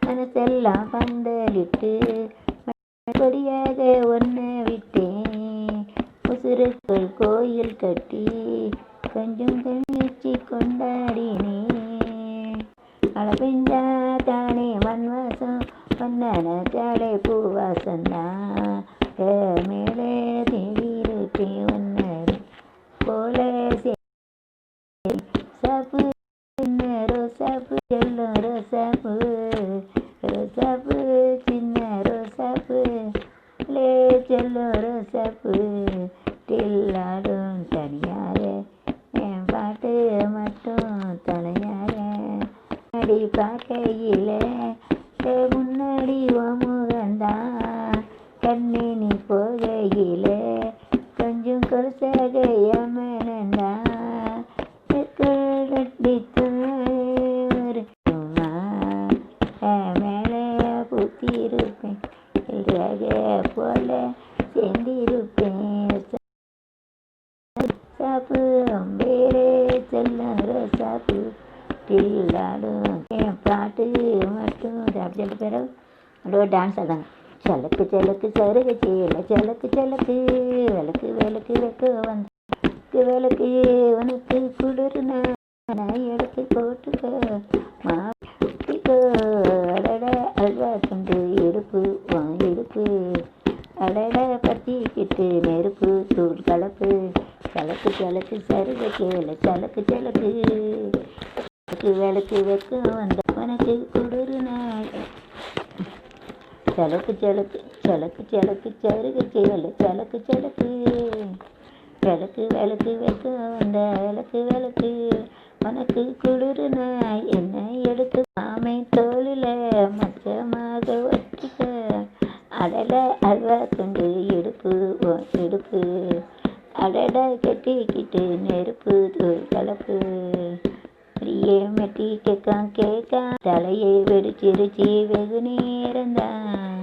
மனசெல்லாம் பந்தலிட்டு கொடியாக ஒன்று விட்டேன். உசுருக்குள் கோயில் கட்டி கொஞ்சம் கழிச்சு கொண்டாடினேன். மழை பெஞ்சா தானே மண்வாசம் பொன்னன தாடை பூவாசந்தான். மேலே தேடியிருப்பேன் ஒன்று போல சாப்பு ரோசாப்பு எல்லாம் ரோசாப்பு ரோசாப்பு சின்ன ரோசாப்பு லே செல்லும் ரோசாப்பு டில்லாடும் தனியாக என் பாட்டு மட்டும் துணையாக அடி பார்க்கையில் முன்னாடி முகந்தான் கண்ணி நீ போகையில் கொஞ்சம் கொலுசாக ஏமனந்தான் மேலே பூத்திருப்பேன் போல சேர்ந்திருப்பேன். சாப்பு அம்பேரே செல்லும் ரோசாப்பு டில்லாடும் என் பாட்டு மட்டும் அப்படி சொல்லிட்டு பிறகு அப்படியே டான்ஸ் ஆதாங்க. சலக்கு சலக்கு சருக செய்யல சலக்கு சலக்கு விளக்கு விளக்கு வைக்க வந்து விளக்கு உனக்கு குளிர்னா நான் எடுத்து போட்டுக்கோ மாட்டிக்கோ. அடட அல்வா துண்டு எடுப்பு இடுப்பு அடட பத்திக்கிட்டு நெருப்பு தூள் கலப்பு சலக்கு சலக்கு சருக செய்யல சலக்கு சலக்கு விளக்கு வைக்க வந்த உனக்கு குளிர்னா சலக்கு சலக்கு சலக்கு சலக்கு சருக செய்யல சலக்கு சலக்கு விளக்கு விளக்கு வைக்க வந்த விளக்கு விளக்கு உனக்கு குளிர்னா என்ன எடுத்து மாமை தோளில் மச்சமாக ஒட்டிக்க அடட அல்வா துண்டு இடுப்பு இடுப்பு அடட கட்டிக்கிட்டு நெருப்பு தூள் கலப்பு பிரியே மெட்டி கேக்கா தலையை வெடிச்சிருச்சி வெகு நேரம்தான்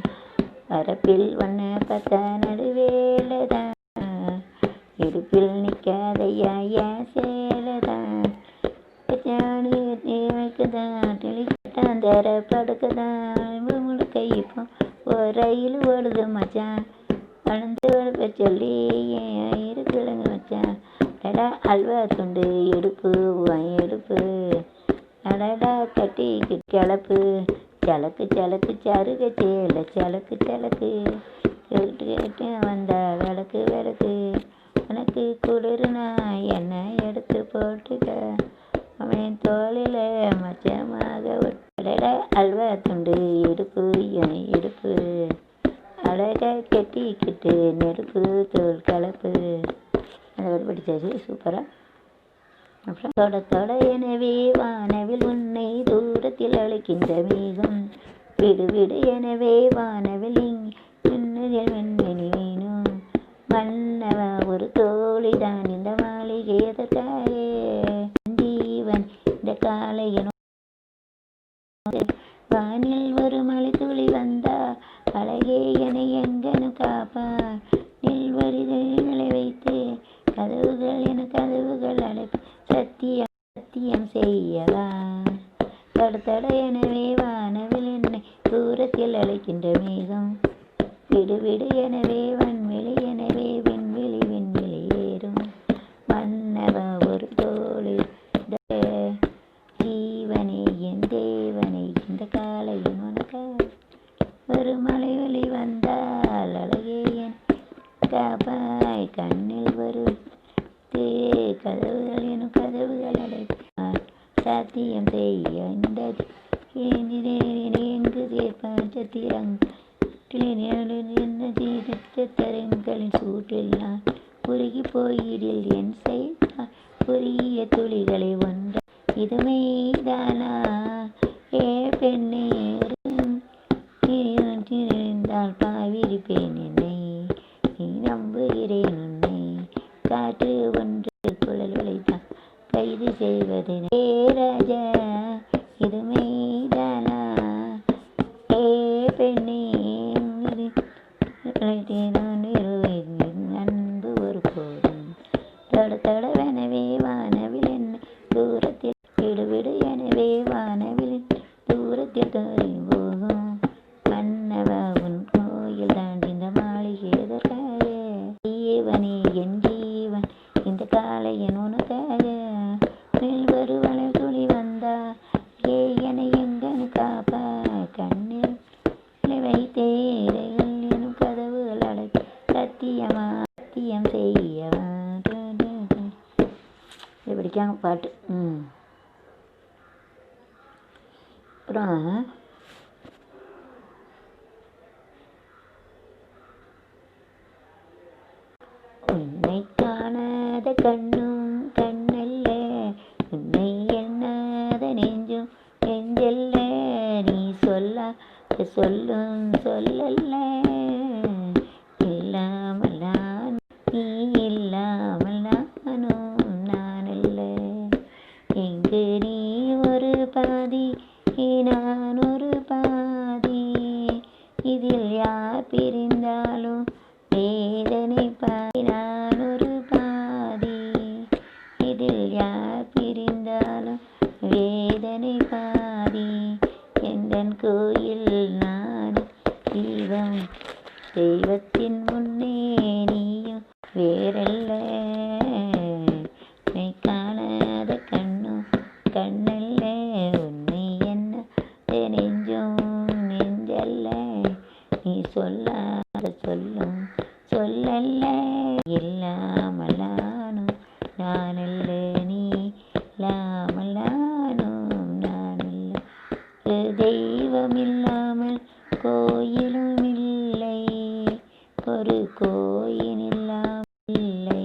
வரப்பில் ஒன்று பார்த்தா நடுவேலதான் இடுப்பில் நிற்காதையா ஏன் சேலதான் வைக்கதான் தெளிக்கட்டான் தர படுக்கதான் முழுக்க இப்போ ஒரு ரயில் ஓடுது மச்சான் வளர்ந்து வளர்ப்ப சொல்லி இருக்குலங்க மச்சான் அடடா அல்வா துண்டு எடுப்பு எடுப்பு அடடா கட்டி கிளப்பு சலக்கு சலக்கு சருக சேல சலக்கு சலக்கு கேட்டு கேட்டு வந்தா விளக்கு விளக்கு உனக்கு குளிர்னா என்ன எடுத்து போட்டுக்க அவன் தோளில் மச்சமாக அடடா அல்வா துண்டு எடுப்பு எடுப்பு அழகா கட்டிக்கிட்டு நெருப்பு தோல் கலப்பு அதை படித்தாச்சு சூப்பராக. அப்புறம் தொட தொட எனவே வானவில் உன்னை தூரத்தில் அழைக்கின்ற மேகம் விடு விடு எனவே வானவில் வெண்மணி வேணும் மன்னவா ஒரு தோழிதான் இந்த மாளிகை எதற்காயே ஜீவன் இந்த காலையனும் வானில் ஒரு மலை துளி வந்தா அழகே என எங்கனும் காப்பா நெல்வரிகளை வைத்து கதவுகள் என கதவுகள் அழைப்பு சத்தியம் சத்தியம் செய்யவா தட தட எனவே வானவில் என்னை தூரத்தில் அழைக்கின்ற மேகம் விடு விடு எனவே வன்வெளி எனவே விண்வெளி விண்வெளி ஏறும் மன்னவா ஒரு தோழி ஜீவனே என் தேவனை இந்த காலையின் உனக்க ஒரு மலை ஒளி வந்தால் அழகே என் காப்பாய் கண்ணில் வரும் கதவுகள் எனும் கதவுகள் அடைப்பார் சாத்தியம் செய்ய இந்த எங்கு சேர்ப்பான் சத்திரங்களின் சூட்டில் நான் உருகி போயிடில் என் செய்தால் புரிய துளிகளை ஒன்ற இதுமைதானா ஏ பெண்ணே இருந்தால் பாவிருப்பேன் என்னை நீ நம்புகிறேன் உன்னை காற்று ஒன்று குழல்களை தான் கைது செய்வது ஏ ராஜா இதுமைதானா ஏ பெண்ணே அன்பு ஒரு போதும் தட தடவெனவே வானவில் என்ன தூரத்தில் விடு விடு எனவே வானவில் தூரத்தில் தோறி போகும் மன்னவா உன் கோயில் தாண்டி இந்த மாளிகை எதற்காக ஜீவனே என் ஜீவன் இந்த காலையன் உனக்காக நெல் வருவளை துளி வந்தா ஏ என எங்கன்னு காப்பா கண்ணில் வைத்தே எனும் கதவுகள் அடைப்பு சத்தியமா சத்தியம் செய்யவா இது படிக்காங்க பாட்டு. அப்புறம் உன்னை காணாத கண்ணும் கண்ணல்ல உன்னை எண்ணாத நெஞ்சும் நெஞ்சல்ல நீ சொல்லாத சொல்லும் சொல்லல்ல இல்லாமல் நான் நீ இல்லாமல் நானும் நானல்ல எங்கு நீ ஒரு பாதி நான் ஒரு பாதி இதில் யார் பிரிந்தாலும் வேதனை பாதி நான் ஒரு பாதி இதில் யார் பிரிந்தாலும் வேதனை பாதி எந்தன் கோயில் நான் தெய்வம் தெய்வத்தின் முன்னே நீயும் வேறல்ல உன்னை காணாத கண்ணும் கண்ணல்ல உன்னை என்ன நெஞ்சும் நெஞ்சல்ல நீ சொல்லாத சொல்லும் சொல்லல்ல இல்லாமல் நானும் நானல்ல நீ இல்லாமல் நானும் நானல்ல தெய்வம் இல்லாமல் கோயிலும் இல்லை ஒரு கோயில் இல்லாமல் இல்லை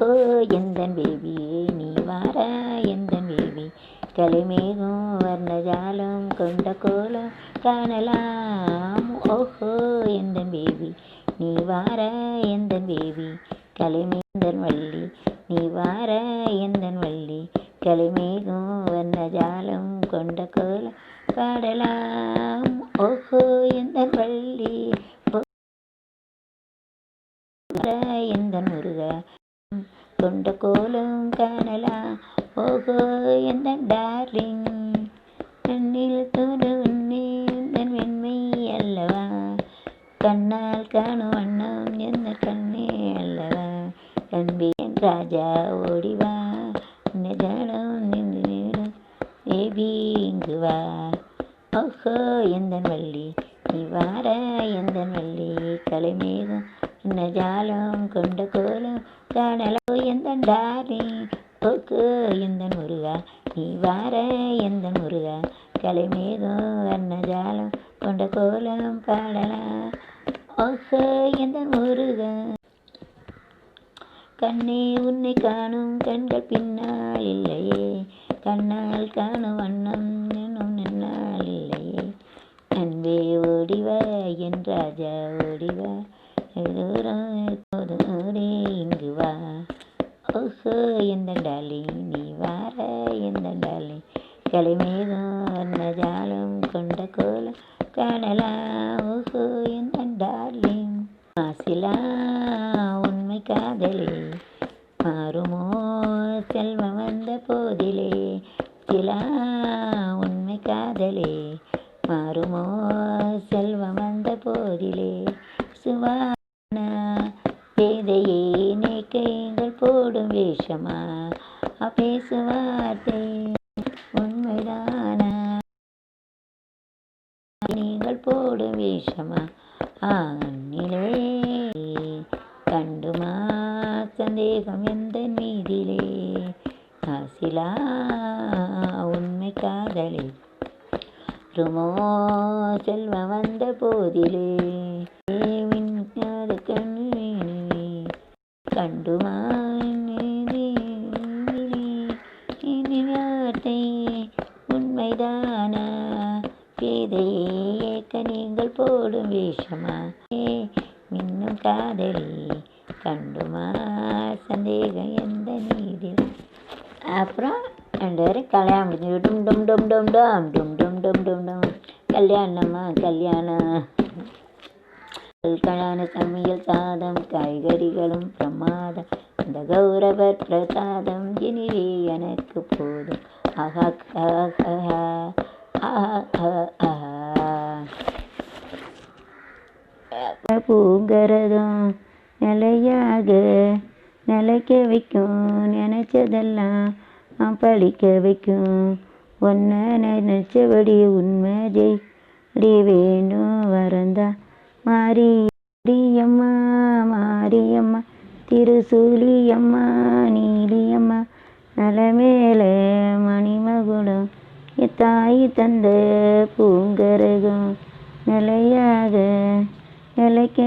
ஓஹோ எந்தன் பேபி நீ வார எந்தன் பேபி கலைமேகம் வர்ணஜாலம் கொண்ட கோலம் காணலாம். ஓஹோ எந்தன் பேபி நீ வார எந்தன் பேபி கலைமேந்தன் வள்ளி நீ வார எந்தன் வள்ளி கலைமேகம் வர்ணஜாலம் கொண்ட கோலம் பாடலாம். ஓஹோ எந்தன் வள்ளி எந்தன் முருகா கொண்ட கோலம் காணலாம். ஓஹோ எந்தன் டார்லிங் கண்ணில் தோடு உன்னே எந்தன் வெண்மை அல்லவா கண்ணால் காணும் வண்ணம் எந்த கண்ணே அல்லவா கண்பேன் ராஜா ஓடிவா ஜானம் நின்று நேரம் பேபி இங்கு வா. ஓஹோ எந்தன் வள்ளி நீ வார எந்தன் வள்ளி கலைமேகம் என்ன ஜாலம் கொண்ட கோலம் காணலோ எந்தன் டார்லிங். ஓஹோ எந்தன் முருகா நீ வார எந்தன் முருகா கலைமேகம் வர்ண ஜாலம் கொண்ட கோலம் பாடலாம். ஓஹோ எந்தன் முருகா கண்ணே உன்னை காணும் கண்கள் பின்னால் இல்லையே கண்ணால் காணும் வண்ணம் இன்னும் நின்னால் இல்லையே அன்பே ஓடிவா என் ராஜா ஓடிவா தூரம் ஓடே இங்கு வா. ஓஹோ எந்தன் டார்லிங் நீ வார எந்தன் டார்லிங் கலைமேகம் வர்ண ஜாலம் கொண்ட கோலம் காணலாம். ஓஹோ எந்தன் டார்லிங் மாசிலா உண்மை காதலே மாறுமோ செல்வம் வந்த போதிலே சிலா உண்மை காதலே மாறுமோ செல்வம் வந்த போதிலே சுவானா பேதையே நேக்கைகள் போடும் வேஷமா பேசுவார்த்தை உண்மைதானா நீங்கள் போடும் வேஷமா அந்நிலே கண்டுமா சந்தேகம் எந்த மீதிலே ஆசிலா உண்மை காதலே ருமோ செல்வம் வந்த போதிலே கண்டுமா வார்த்தை உண்மைதானா பேதையே ஏக்க நீங்கள் போடும் வேஷமா மின்னும் காதலி கண்டுமா சந்தேகம் எந்த நீதில். அப்புறம் 2 பேரும் கல்யாணம் முடிஞ்சு டும் டும் டும் டும் டும் டும் டும் டும் டும் டும் கல்யாணமா கல்யாணம் கல்யாண சமையல் சாதம் காய்கறிகளும் பிரமாதம் இந்த கௌரவர் பிரசாதம் இனிவே எனக்கு போதும். ஆஹா ஆஹா ஆஹா ஆஹா பூங்கரதும் நிலையாக நிலைக்க வைக்கும் நினைச்சதெல்லாம் பழிக்க வைக்கும் ஒன்றை நினைச்சபடி உண்மை ஜெயடி வேண்டும் வரந்தா மாரியம்மா மாரியம்மா திருசூலியம்மா நீலியம்மா நலமேல மணிமகுடம் தாய் தந்த பூங்கரகம் நிலையாக நிலைக்க